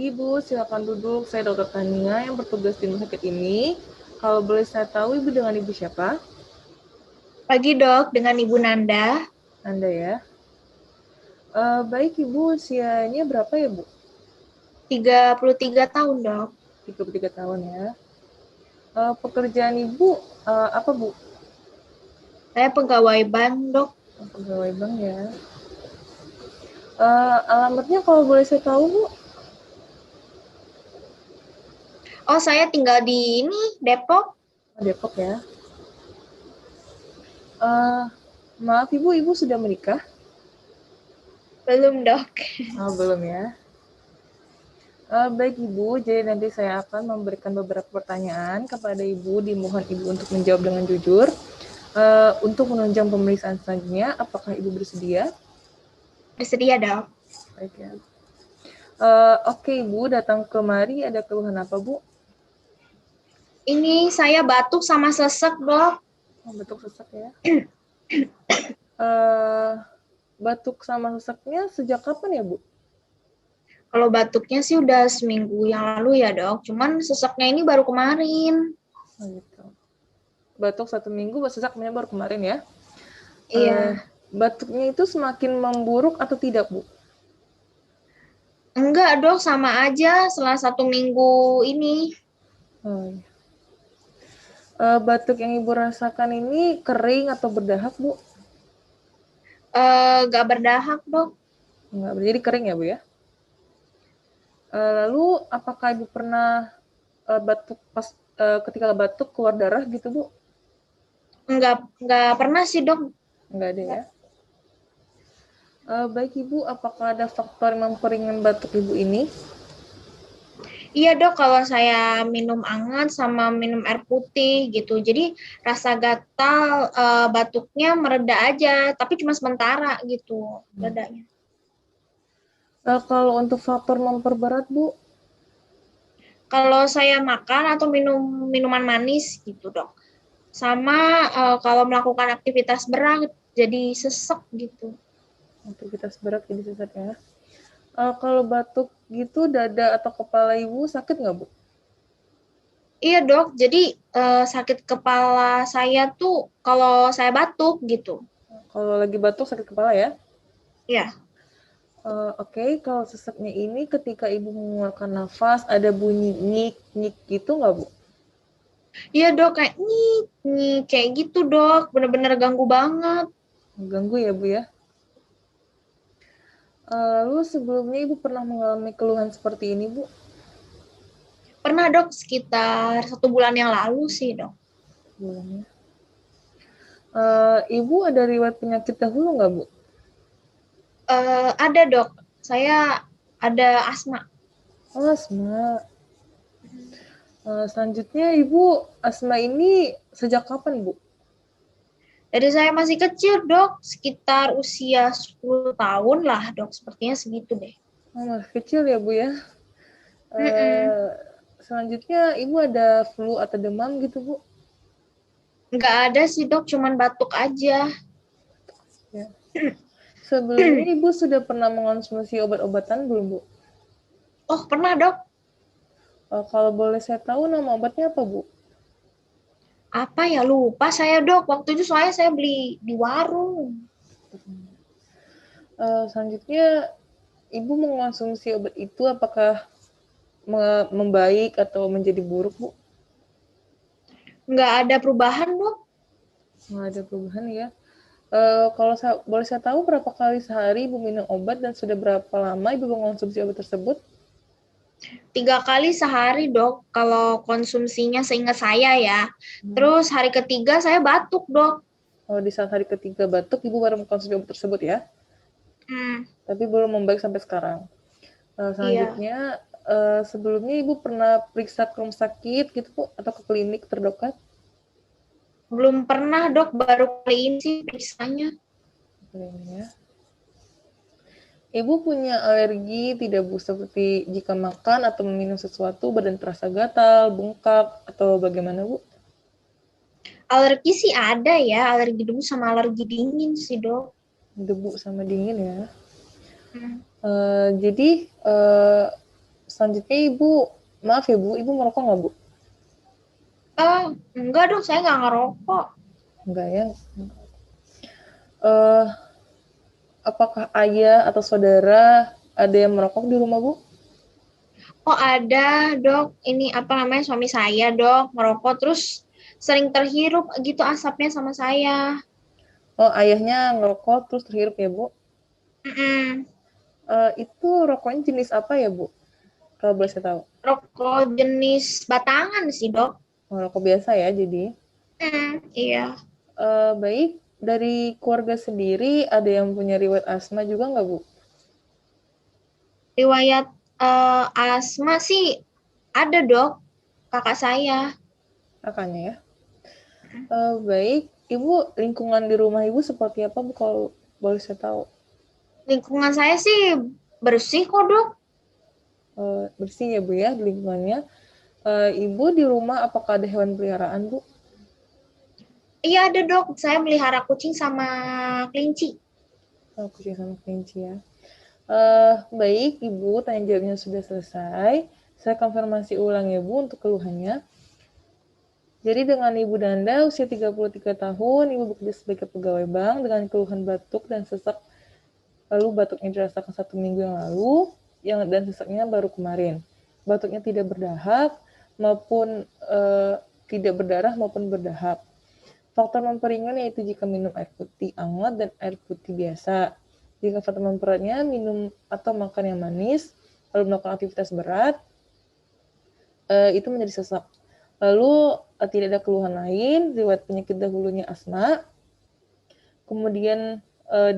Pagi Bu, silakan duduk. Saya Dokter Tania yang bertugas di rumah sakit ini. Kalau boleh saya tahu Ibu dengan Ibu siapa? Pagi dok, dengan Ibu Nanda, Anda ya. Baik Ibu, usianya berapa ya Bu? 33 tahun dok. 33 tahun ya. Pekerjaan Ibu apa Bu? Saya pegawai bank dok. Pegawai bank ya. Alamatnya kalau boleh saya tahu Bu? Oh saya tinggal di ini, Depok. Depok ya. Eh, Maaf Ibu, Ibu sudah menikah? Belum dok. Oh, belum ya. Baik Ibu, jadi nanti saya akan memberikan beberapa pertanyaan kepada Ibu, dimohon Ibu untuk menjawab dengan jujur. Untuk menunjang pemeriksaan selanjutnya, apakah Ibu bersedia? Bersedia dok. Baik ya. Oke Ibu, datang kemari ada keluhan apa Bu? Ini saya batuk sama sesek dok. Oh, batuk sesak ya. Uh, Batuk sama sesaknya sejak kapan ya Bu? Kalau batuknya sih udah seminggu yang lalu ya dok. Cuman seseknya ini baru kemarin. Oh, gitu. Batuk 1 minggu, sesaknya baru kemarin ya. Iya. Batuknya itu semakin memburuk atau tidak Bu? Enggak dok, sama aja setelah 1 minggu ini. Oh, iya. Batuk yang Ibu rasakan ini kering atau berdahak Bu? Enggak berdahak dok. Enggak, jadi kering ya Bu ya? Lalu apakah Ibu pernah batuk pas ketika batuk keluar darah gitu Bu? Enggak pernah sih dok. Enggak ada ya. Baik Ibu, apakah ada faktor yang memperingan batuk Ibu ini? Iya dok, kalau saya minum anget sama minum air putih gitu, jadi rasa gatal batuknya mereda aja, tapi cuma sementara gitu redanya. Kalau untuk faktor memperberat Bu? Kalau saya makan atau minum minuman manis gitu dok, sama kalau melakukan aktivitas berat jadi sesek gitu. Aktivitas berat jadi sesak ya. Kalau batuk gitu dada atau kepala Ibu sakit nggak Bu? Iya dok, jadi sakit kepala saya tuh kalau saya batuk gitu. Kalau lagi batuk sakit kepala ya? Iya. Oke, kalau sesaknya ini ketika Ibu mengeluarkan nafas ada bunyi nyik nyik gitu nggak Bu? Iya dok, kayak nih kayak gitu dok, bener-bener ganggu banget. Ganggu ya Bu ya? Lalu sebelumnya Ibu pernah mengalami keluhan seperti ini Bu? Pernah dok, sekitar 1 bulan yang lalu sih dok. Sebelumnya. Ibu ada riwayat penyakit dahulu nggak Bu? Ada dok, saya ada asma. Oh, asma. Selanjutnya Ibu asma ini sejak kapan Bu? Dari saya masih kecil dok, sekitar usia 10 tahun lah dok, sepertinya segitu deh. Oh, masih kecil ya Bu ya? Mm-mm. Eh, Selanjutnya Ibu ada flu atau demam gitu Bu? Nggak ada sih dok, cuman batuk aja. Ya. Sebelumnya Ibu sudah pernah mengonsumsi obat-obatan belum Bu? Oh pernah dok, Kalau boleh saya tahu nama obatnya apa Bu? apa ya lupa saya dok, waktu itu soalnya saya beli di warung. Selanjutnya Ibu mengonsumsi obat itu apakah membaik atau menjadi buruk Bu? Nggak ada perubahan dok. Nggak ada perubahan ya. Kalau boleh saya tahu berapa kali sehari Ibu minum obat dan sudah berapa lama Ibu mengonsumsi obat tersebut? 3 kali sehari dok, kalau konsumsinya seingat saya ya. Terus hari ketiga saya batuk dok. Kalau di saat hari ketiga batuk, Ibu baru mengkonsumsi obat tersebut ya, Hmm, tapi belum membaik sampai sekarang. iya. Selanjutnya, sebelumnya Ibu pernah periksa ke rumah sakit gitu Bu, atau ke klinik terdekat? Belum pernah dok, baru kali ini sih periksanya. Ini ya. Ibu punya alergi tidak Bu, seperti jika makan atau meminum sesuatu badan terasa gatal, bengkak, atau bagaimana Bu? Alergi sih ada ya, alergi debu sama alergi dingin sih dok. Debu sama dingin ya. Hmm. Jadi Selanjutnya Ibu, maaf ya Bu, Ibu merokok nggak Bu? Enggak dong, saya nggak ngerokok. Enggak ya. Eh, apakah ayah atau saudara ada yang merokok di rumah Bu? Oh ada dok, ini apa namanya suami saya dok, merokok terus sering terhirup gitu asapnya sama saya. Oh, ayahnya ngerokok terus terhirup ya Bu? Mm-mm. Itu rokoknya jenis apa ya Bu? Kalau boleh saya tahu. Rokok jenis batangan sih dok. Oh, rokok biasa ya jadi. Iya. Baik, dari keluarga sendiri ada yang punya riwayat asma juga nggak Bu? Riwayat asma sih ada dok, kakak saya. Kakaknya ya. Baik, Ibu lingkungan di rumah Ibu seperti apa Bu kalau boleh saya tahu? Lingkungan saya sih bersih kok dok. Bersih ya Bu ya di lingkungannya. Ibu di rumah apakah ada hewan peliharaan Bu? Iya ada dok, saya melihara kucing sama kelinci. Oh, kucing sama kelinci ya. Baik, Ibu, tanya jawabnya sudah selesai. Saya konfirmasi ulang ya Bu untuk keluhannya. Jadi dengan Ibu Danda usia 33 tahun, Ibu bekerja sebagai pegawai bank dengan keluhan batuk dan sesak. Lalu batuknya dirasakan 1 minggu yang lalu, dan sesaknya baru kemarin. Batuknya tidak berdahak maupun tidak berdarah maupun berdahak. Faktor memperingan yaitu jika minum air putih hangat dan air putih biasa. Jika faktor memperatnya minum atau makan yang manis, lalu melakukan aktivitas berat, itu menjadi sesak. Lalu tidak ada keluhan lain, riwayat penyakit dahulunya asma. Kemudian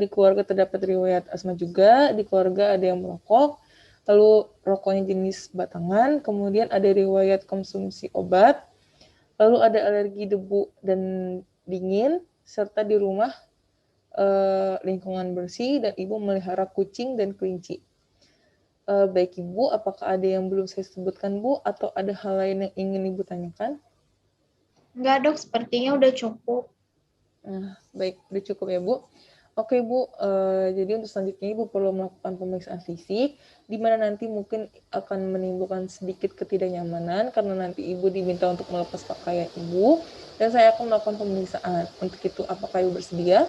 di keluarga terdapat riwayat asma juga, di keluarga ada yang merokok, lalu rokoknya jenis batangan, kemudian ada riwayat konsumsi obat, lalu ada alergi debu dan dingin, serta di rumah lingkungan bersih dan Ibu melihara kucing dan kelinci. Baik Ibu, apakah ada yang belum saya sebutkan Bu, atau ada hal lain yang ingin Ibu tanyakan? Enggak dok, sepertinya udah cukup. Nah, baik, udah cukup ya Bu. Oke Bu, jadi untuk selanjutnya Ibu perlu melakukan pemeriksaan fisik, di mana nanti mungkin akan menimbulkan sedikit ketidaknyamanan karena nanti Ibu diminta untuk melepas pakaian Ibu, dan saya akan melakukan pemeriksaan. Untuk itu, apakah Ibu bersedia?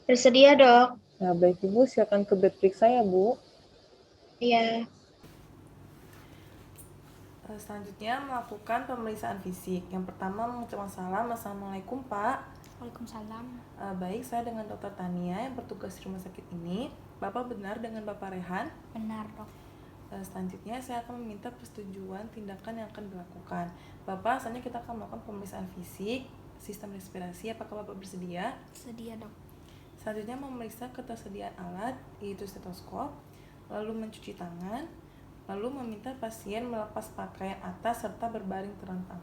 Bersedia dok. Nah, baik Ibu, silakan ke bed periksa ya Bu. Iya. Selanjutnya melakukan pemeriksaan fisik. Yang pertama mengucapkan salam, Assalamualaikum Pak. Waalaikumsalam. Baik, saya dengan Dr. Tania yang bertugas di rumah sakit ini. Bapak benar dengan Bapak Rehan? Benar dok. Selanjutnya saya akan meminta persetujuan tindakan yang akan dilakukan. Bapak, selanjutnya kita akan melakukan pemeriksaan fisik, sistem respirasi. Apakah Bapak bersedia? Sedia dok. Selanjutnya memeriksa ketersediaan alat, yaitu stetoskop, lalu mencuci tangan, lalu meminta pasien melepas pakaian atas serta berbaring terlentang.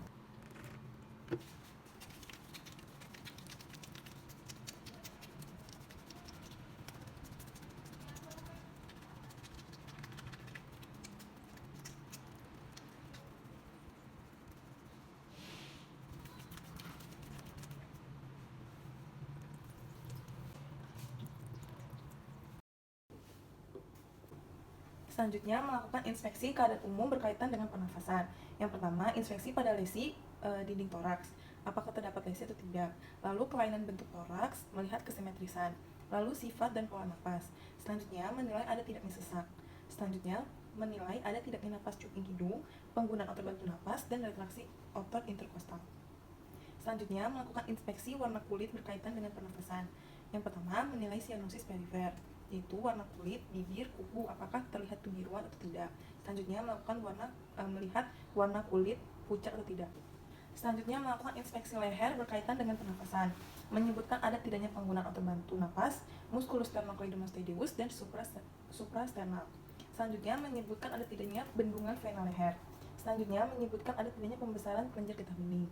Selanjutnya melakukan inspeksi keadaan umum berkaitan dengan pernafasan. Yang pertama, inspeksi pada lesi dinding toraks. Apakah terdapat lesi atau tidak? Lalu kelainan bentuk toraks, melihat kesimetrisan. Lalu sifat dan pola napas. Selanjutnya menilai ada tidaknya sesak. Selanjutnya menilai ada tidaknya napas cuping hidung, penggunaan otot bantu napas, dan retraksi otot interkostal. Selanjutnya melakukan inspeksi warna kulit berkaitan dengan pernafasan. Yang pertama menilai sianosis perifer, yaitu warna kulit, bibir, kuku, apakah terlihat kebiruan atau tidak. Selanjutnya melihat warna kulit pucat atau tidak. Selanjutnya melakukan inspeksi leher berkaitan dengan pernafasan, menyebutkan ada tidaknya penggunaan otot bantu napas, musculus sternocleidomastoideus dan suprasternal. Selanjutnya menyebutkan ada tidaknya bendungan vena leher. Selanjutnya menyebutkan ada tidaknya pembesaran kelenjar getah bening.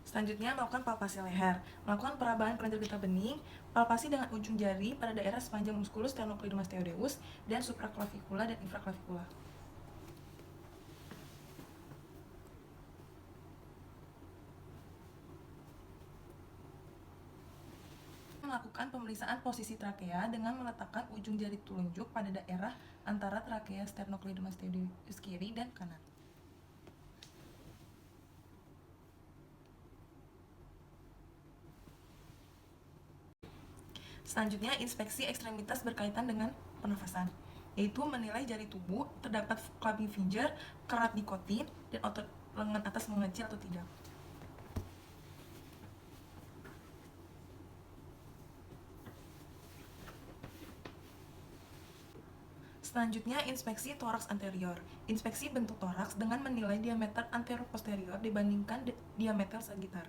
Selanjutnya melakukan palpasi leher, melakukan perabahan kelenjar getah bening, palpasi dengan ujung jari pada daerah sepanjang musculus sternocleidomastoideus dan supraclavicular dan infraclavicular. melakukan pemeriksaan posisi trakea dengan meletakkan ujung jari telunjuk pada daerah antara trakea sternocleidomastoideus kiri dan kanan. Selanjutnya, inspeksi ekstremitas berkaitan dengan pernafasan, yaitu menilai jari tubuh terdapat clubbing finger, kerat nikotin, dan otot lengan atas mengecil atau tidak. Selanjutnya, inspeksi toraks anterior. Inspeksi bentuk toraks dengan menilai diameter anteroposterior dibandingkan diameter sagitar,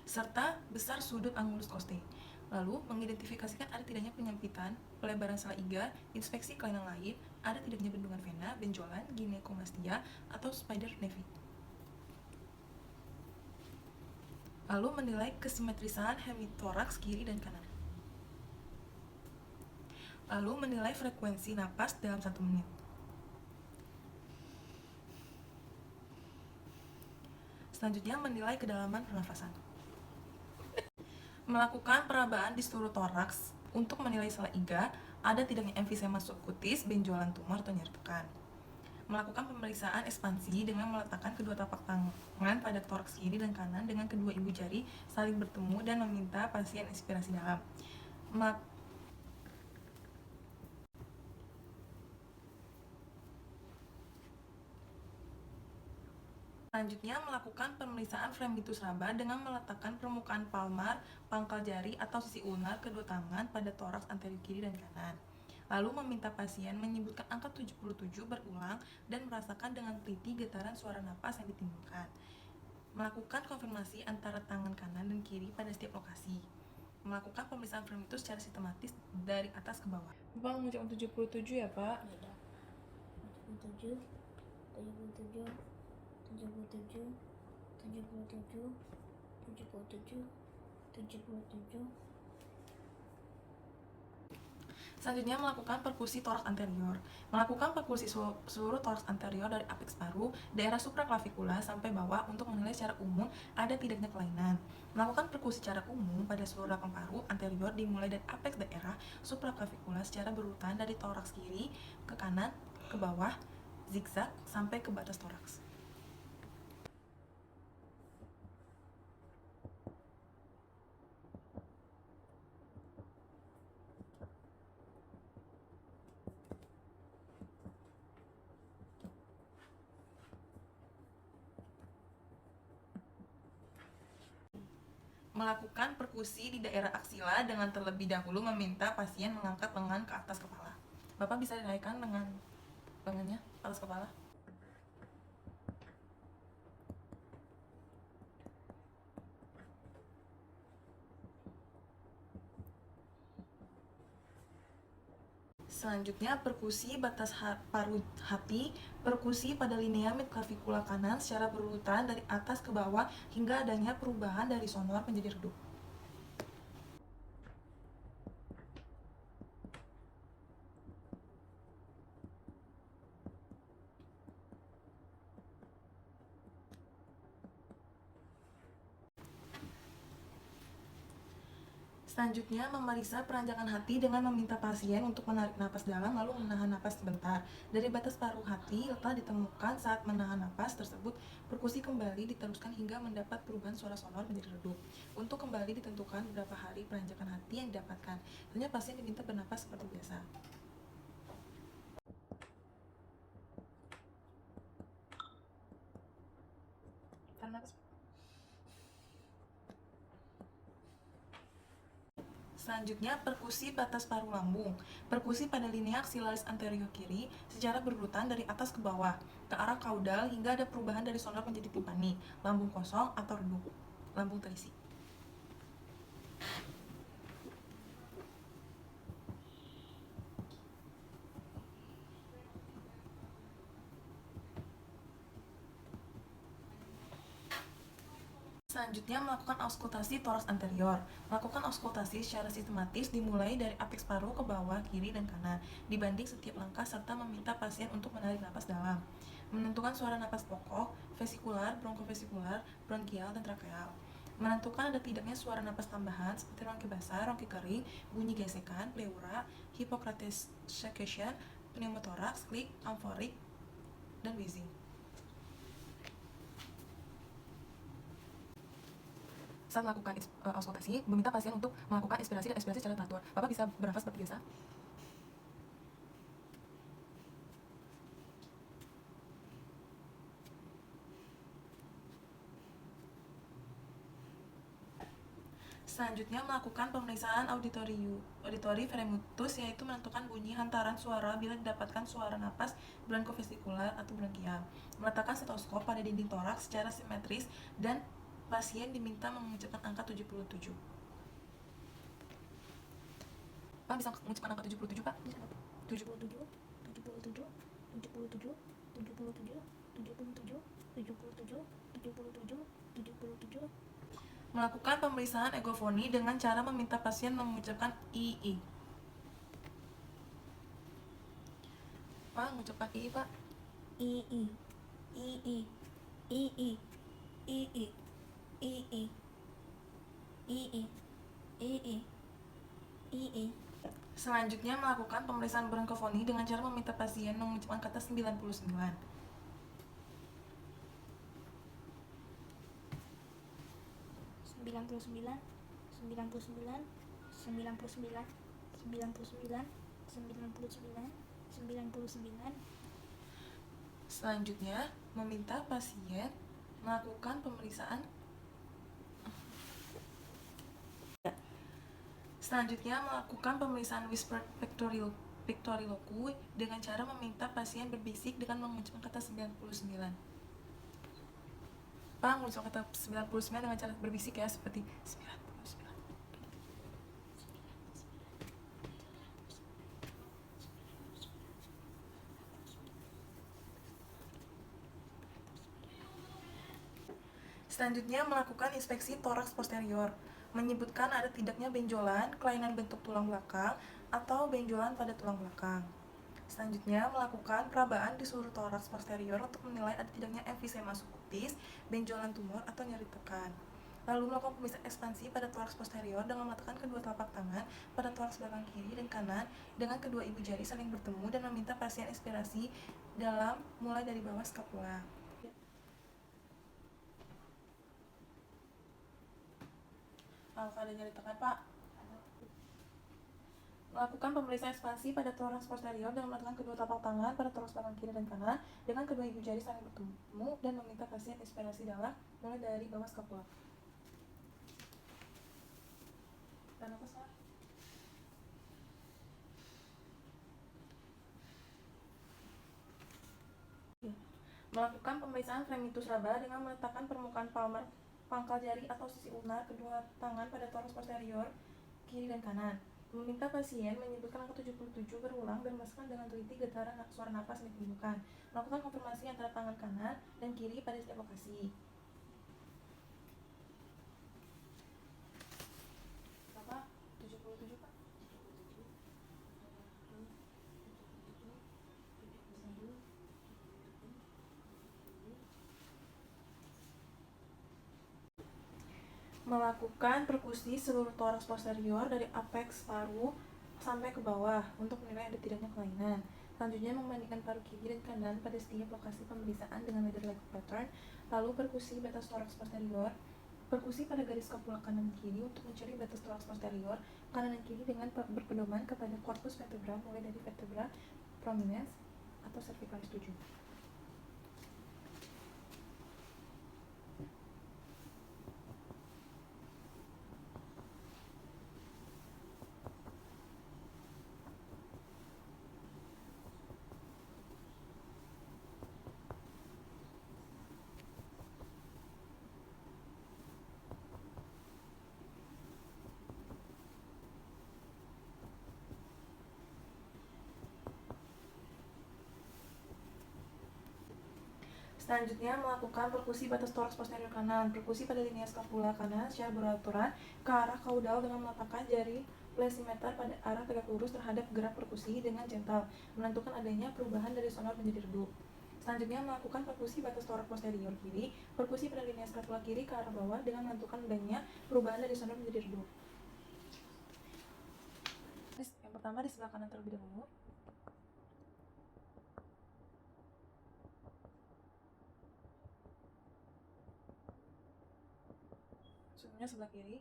serta besar sudut angulus costae. Lalu, mengidentifikasikan ada tidaknya penyempitan, pelebaran sela iga, inspeksi kelainan lain, ada tidaknya bendungan vena, benjolan, ginekomastia, atau spider nevi. Lalu, menilai kesimetrisan hemitoraks kiri dan kanan. Lalu, menilai frekuensi napas dalam 1 menit. Selanjutnya, menilai kedalaman pernafasan. Melakukan perabaan di seluruh toraks untuk menilai sela iga, ada tidaknya emfisema subkutis, benjolan tumor, atau nyeri tekan. Melakukan pemeriksaan ekspansi dengan meletakkan kedua tapak tangan pada toraks kiri dan kanan dengan kedua ibu jari saling bertemu dan meminta pasien inspirasi dalam. Selanjutnya, melakukan pemeriksaan fremitus raba dengan meletakkan permukaan palmar, pangkal jari, atau sisi ulnar kedua tangan pada toraks anterior kiri dan kanan. Lalu meminta pasien menyebutkan angka 77 berulang dan merasakan dengan teliti getaran suara napas yang ditimbulkan. Melakukan konfirmasi antara tangan kanan dan kiri pada setiap lokasi. Melakukan pemeriksaan fremitus secara sistematis dari atas ke bawah. Bapak mengucapkan 77 ya, Pak? Beda. 77, 77, 77, 77, 77, 77. Selanjutnya, melakukan perkusi toraks anterior. Melakukan perkusi seluruh toraks anterior dari apeks paru, daerah supraklavikula sampai bawah untuk menilai secara umum ada tidaknya kelainan. Melakukan perkusi secara umum pada seluruh lapang paru anterior dimulai dari apeks daerah supraklavikula secara berurutan dari toraks kiri ke kanan ke bawah, zigzag sampai ke batas toraks. Melakukan perkusi di daerah aksila dengan terlebih dahulu meminta pasien mengangkat lengan ke atas kepala. Bapak bisa dinaikkan lengannya atas kepala. Selanjutnya, perkusi batas paru hati, perkusi pada linea midclavikula kanan secara berurutan dari atas ke bawah hingga adanya perubahan dari sonor menjadi redup. Selanjutnya, memeriksa peranjakan hati dengan meminta pasien untuk menarik napas dalam lalu menahan napas sebentar. Dari batas paruh hati telah ditemukan saat menahan napas tersebut, perkusi kembali diteruskan hingga mendapat perubahan suara sonor menjadi redup. Untuk kembali ditentukan berapa hari peranjakan hati yang didapatkan. Tentunya pasien diminta bernapas seperti biasa. Selanjutnya, perkusi batas paru lambung. Perkusi pada linea axillaris anterior kiri secara berurutan dari atas ke bawah, ke arah kaudal hingga ada perubahan dari sonor menjadi timpani, lambung kosong atau redup, lambung terisi. Selanjutnya, melakukan auskultasi toraks anterior. Melakukan auskultasi secara sistematis dimulai dari apeks paru ke bawah, kiri, dan kanan, dibanding setiap langkah serta meminta pasien untuk menarik napas dalam. Menentukan suara napas pokok, vesikular, bronkofesikular, bronkial, dan trakeal. menentukan ada tidaknya suara napas tambahan seperti rongki basah, rongki kering, bunyi gesekan, pleura, Hippocrates secretion, pneumotoraks, klik, amforik, dan wheezing. Saat melakukan auskultasi, meminta pasien untuk melakukan inspirasi dan ekspirasi secara teratur. Bapak bisa bernafas seperti biasa. Selanjutnya melakukan pemeriksaan auditory veremutus, yaitu menentukan bunyi hantaran suara bila didapatkan suara napas bronkofestikular atau bronkial. Meletakkan stetoskop pada dinding toraks secara simetris dan pasien diminta mengucapkan angka 77. Pak bisa mengucapkan angka 77, Pak? 77, 77, 77, 77, 77, 77, 77, 77. Melakukan pemeriksaan egofoni dengan cara meminta pasien mengucapkan II. Pak, mengucapkan II, Pak. II, II, II, II, II, II, II, II. Selanjutnya melakukan pemeriksaan bronkofoni dengan cara meminta pasien mengucapkan kata 99. 99, 99, 99, 99, 99, 99. Selanjutnya meminta pasien melakukan pemeriksaan whispered pictoriloquy dengan cara meminta pasien berbisik dengan mengucapkan kata 99. Pak, mengucapkan kata 99 dengan cara berbisik ya, seperti 99. Selanjutnya melakukan inspeksi toraks posterior, menyebutkan ada tidaknya benjolan, kelainan bentuk tulang belakang, atau benjolan pada tulang belakang. Selanjutnya melakukan perabaan di seluruh toraks posterior untuk menilai ada tidaknya emfisema subkutis, benjolan tumor, atau nyeri tekan. Lalu melakukan pemeriksaan ekspansi pada toraks posterior dengan meletakkan kedua telapak tangan pada toraks belakang kiri dan kanan dengan kedua ibu jari saling bertemu dan meminta pasien inspirasi dalam mulai dari bawah skapula. Apakah ada nyeri tekan, Pak? Melakukan pemeriksaan ekspansi pada toraks posterior dengan meletakkan kedua telapak tangan pada toraks belakang kiri dan kanan dengan kedua ibu jari saling bertemu dan meminta pasien inspirasi dalam mulai dari bawah skapula. Dan apa, Pak? Melakukan pemeriksaan fremitus raba dengan meletakkan permukaan palmar, pangkal jari atau sisi ulnar kedua tangan pada toraks posterior kiri dan kanan. Meminta pasien menyebutkan angka 77 berulang dan merasakan dengan teliti getaran suara napas yang ditimbulkan. Melakukan konfirmasi antara tangan kanan dan kiri pada setiap lokasi. Berapa? 77, Pak? Melakukan perkusi seluruh toraks posterior dari apex paru sampai ke bawah untuk menilai ada tidaknya kelainan. Selanjutnya membandingkan paru kiri dan kanan pada setiap lokasi pemeriksaan dengan leader leg pattern. Lalu perkusi batas toraks posterior, perkusi pada garis skapula kanan dan kiri untuk mencari batas toraks posterior kanan dan kiri dengan berpedoman kepada corpus vertebra mulai dari vertebra prominens atau cervicalis 7. Selanjutnya melakukan perkusi batas toraks posterior kanan, perkusi pada linea skapula kanan secara beraturan ke arah kaudal dengan meletakkan jari plesimeter pada arah tegak lurus terhadap gerak perkusi dengan gentle, menentukan adanya perubahan dari sonor menjadi redup. Selanjutnya melakukan perkusi batas torak posterior kiri, perkusi pada linea skapula kiri ke arah bawah dengan menentukan adanya perubahan dari sonor menjadi redup. Yang pertama di sebelah kanan terlebih dahulu. Selanjutnya sebelah kiri.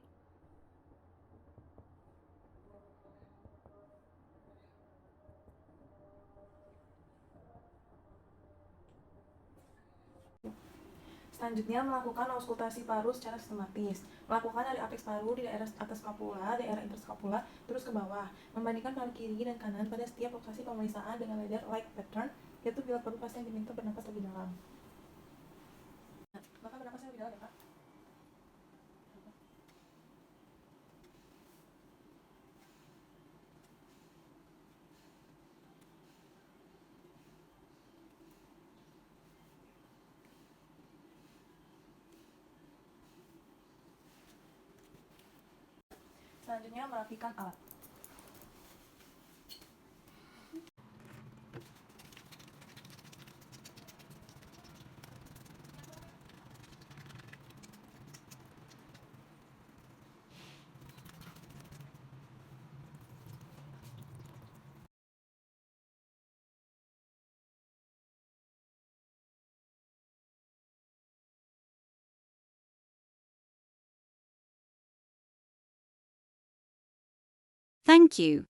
Selanjutnya melakukan auskultasi paru secara sistematis. Melakukan dari apeks paru di daerah atas skapula, daerah interskapula, terus ke bawah. Membandingkan paru kiri dan kanan pada setiap lokasi pemeriksaan dengan leader like pattern, yaitu bila paru pasien diminta bernapas lebih dalam. Maka bernapasnya lebih dalam ya Pak. Selanjutnya merapikan alat. Thank you.